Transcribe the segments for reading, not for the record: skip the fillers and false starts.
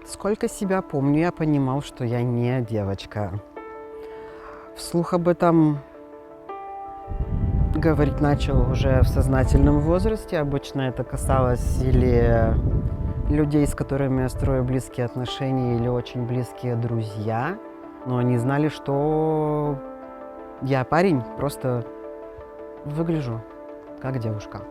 Сколько себя помню, я понимал, что я не девочка. Вслух об этом говорить начал уже в сознательном возрасте. Обычно это касалось или людей, с которыми я строю близкие отношения, или очень близкие друзья. Но они знали, что я парень, просто выгляжу как девушка.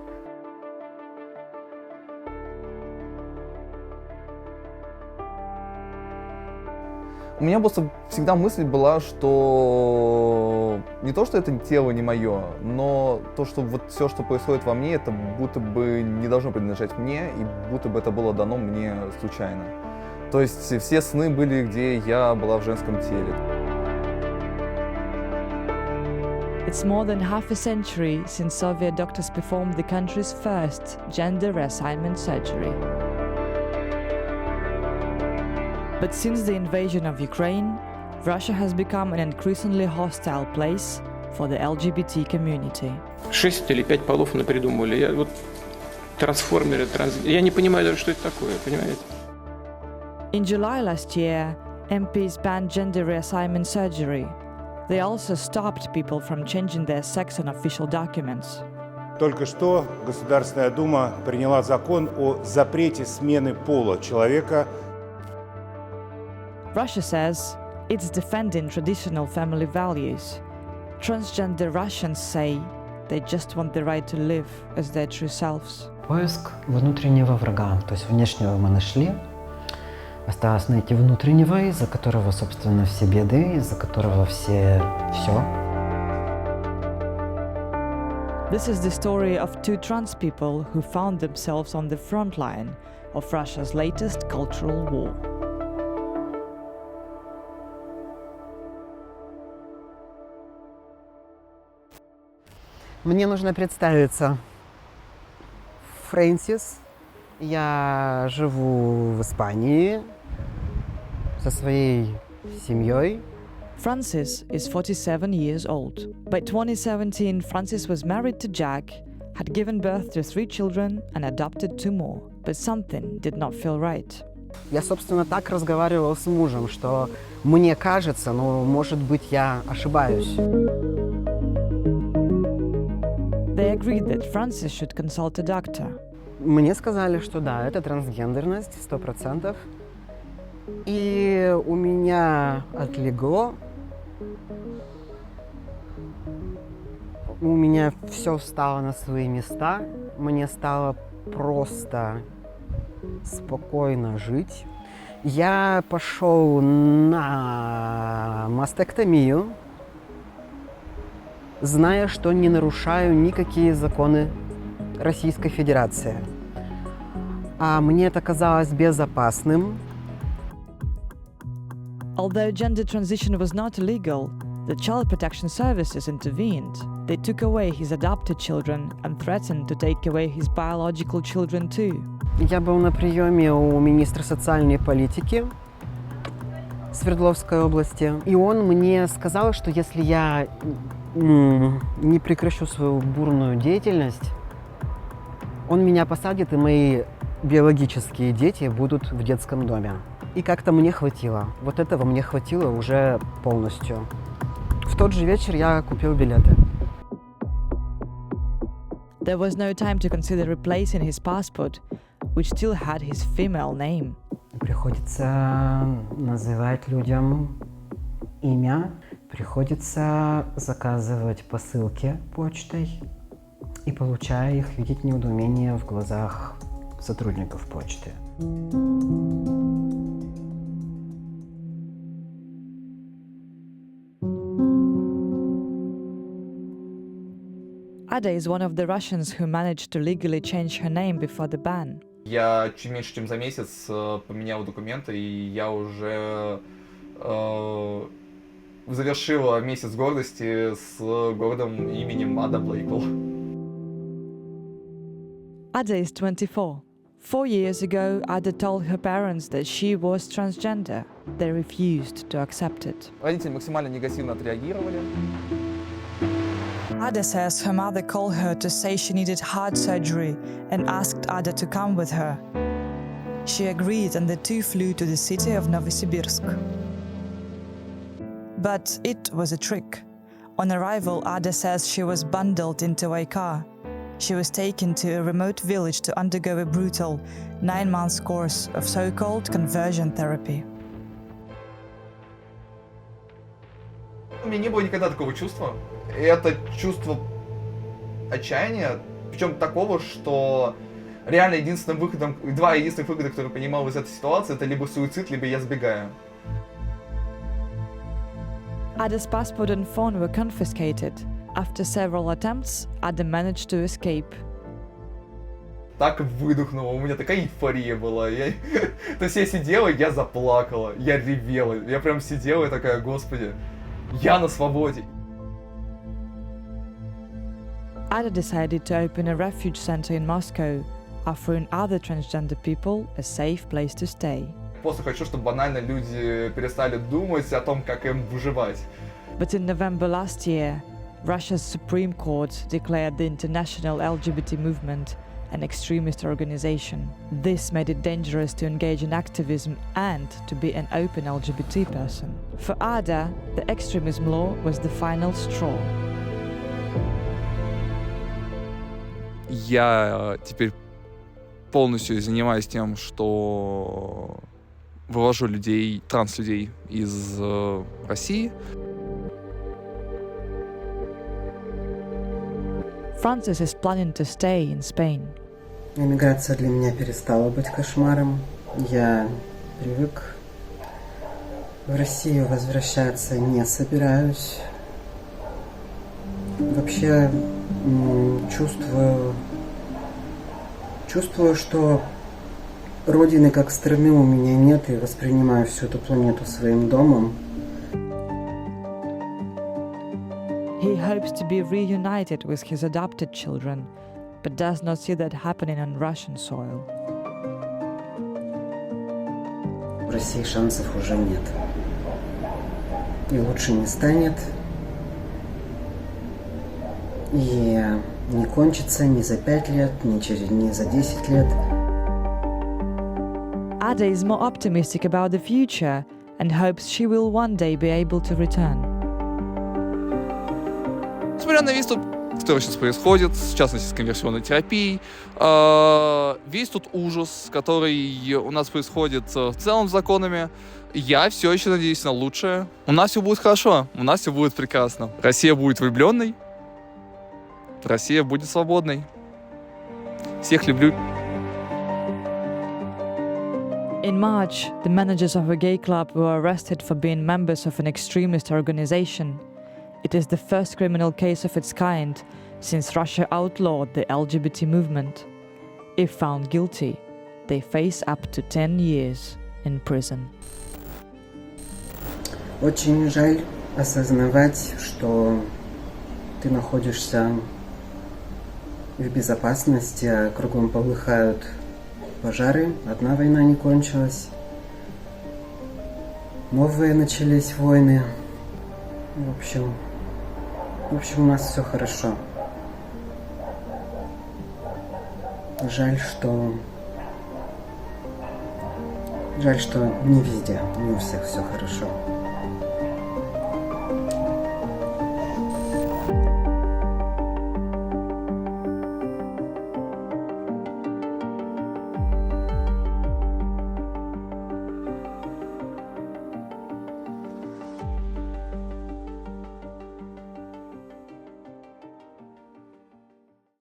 У меня просто всегда мысль была, что не то, что это тело не мое, но то, что вот все, что происходит во мне, это будто бы не должно принадлежать мне, и будто бы это было дано мне случайно. То есть все сны были, где я была в женском теле. It's more than half a century since Soviet doctors performed the country's first gender reassignment surgery. But since the invasion of Ukraine, Russia has become an increasingly hostile place for the LGBT community. 6 или 5 полов напридумывали. Я вот трансформеры, я не понимаю даже, что это такое, понимаете? In July last year, MPs banned gender reassignment surgery. They also stopped people from changing their sex on official documents. Только что Государственная Дума приняла закон о запрете смены пола человека. Russia says it's defending traditional family values. Transgender Russians say they just want the right to live as their true selves. Поиск внутреннего врага, то есть внешнего мы нашли. Осталось найти внутреннего, из-за которого, собственно, все беды, из-за которого все. This is the story of two trans people who found themselves on the front line of Russia's latest cultural war. Мне нужно представиться. Фрэнсис. Я живу в Испании со своей семьей. Francis is 47 years old. By 2017, Francis was married to Jack, had given birth to 3 children and adopted 2 more. But something did not feel right. Я, собственно, так разговаривал с мужем, что мне кажется, но, может быть, я ошибаюсь. They agreed that Francis should consult a doctor. Мне сказали, что да, это трансгендерность, 100%. И у меня отлегло. У меня все встало на свои места. Мне стало просто спокойно жить. Я пошел на мастектомию, зная, что не нарушаю никакие законы Российской Федерации. А мне это казалось безопасным. Although gender transition was not illegal, the Child Protection Services intervened. They took away his adopted children and threatened to take away his biological children too. Я был на приеме у министра социальной политики Свердловской области, и он мне сказал, что если я не прекращу свою бурную деятельность, он меня посадит, и мои биологические дети будут в детском доме. И как-то мне хватило. Вот этого мне хватило уже полностью. В тот же вечер я купил билеты. There was no time to consider replacing his passport, which still had his female name. Приходится называть людям имя, приходится заказывать посылки почтой и, получая их, видеть неудоумение в глазах сотрудников почты. Ada is one of the Russians who managed to legally change her name before the ban. Я чуть меньше, чем за месяц поменял документы, и я уже завершила месяц гордости с гордым именем Ада Блейквелл. Ada is 24. 4 years ago, Ada told her parents that she was transgender. They refused to accept it. Родители максимально негативно отреагировали. Ada says her mother called her to say she needed heart surgery and asked Ada to come with her. She agreed and the two flew to the city of Novosibirsk. But it was a trick. On arrival, Ada says she was bundled into a car. She was taken to a remote village to undergo a brutal 9-month course of so-called conversion therapy. У меня не было никогда такого чувства. И это чувство отчаяния, причем такого, что реально два единственных выхода, которые я понимал из этой ситуации, это либо суицид, либо я сбегаю. Ada's passport and phone were confiscated. After several attempts, Ada managed to escape. Так выдохнуло, у меня такая эйфория была. То есть я сидела, я заплакала, я ревела. Я прям сидела и такая, господи, я на свободе. Ada decided to open a refuge center in Moscow, offering other transgender people a safe place to stay. Просто хочу, чтобы банально люди перестали думать о том, как им выживать. But in November last year, Russia's Supreme Court declared the international LGBT movement an extremist organization. This made it dangerous to engage in activism and to be an open LGBT person. For Ada, the extremism law was the final straw. Я теперь полностью занимаюсь тем, что вывожу людей, транслюдей из России. Francis is planning to stay in Spain. Эмиграция для меня перестала быть кошмаром. Я привык. В Россию возвращаться не собираюсь. Вообще чувствую, что родины как страны у меня нет, и воспринимаю всю эту планету своим домом. He hopes to be reunited with his adopted children, but does not see that happening on Russian soil. В России шансов уже нет. И лучше не станет. И не кончится ни за 5 лет, ни за 10 лет. Ada is more optimistic about the future and hopes she will one day be able to return. Несмотря на весь тот, что сейчас происходит, в частности с конверсионной терапией, весь тот ужас, который у нас происходит в целом с законами, я все еще надеюсь на лучшее. У нас все будет хорошо, у нас все будет прекрасно. Россия будет влюбленной, Россия будет свободной. Всех люблю. In March, the managers of a gay club were arrested for being members of an extremist organization. It is the first criminal case of its kind since Russia outlawed the LGBT movement. If found guilty, they face up to 10 years in prison. Очень жаль осознавать, что ты находишься в безопасности, а кругом полыхают пожары, одна война не кончилась, новые начались войны. В общем, у нас все хорошо. Жаль, что не везде, не у всех все хорошо.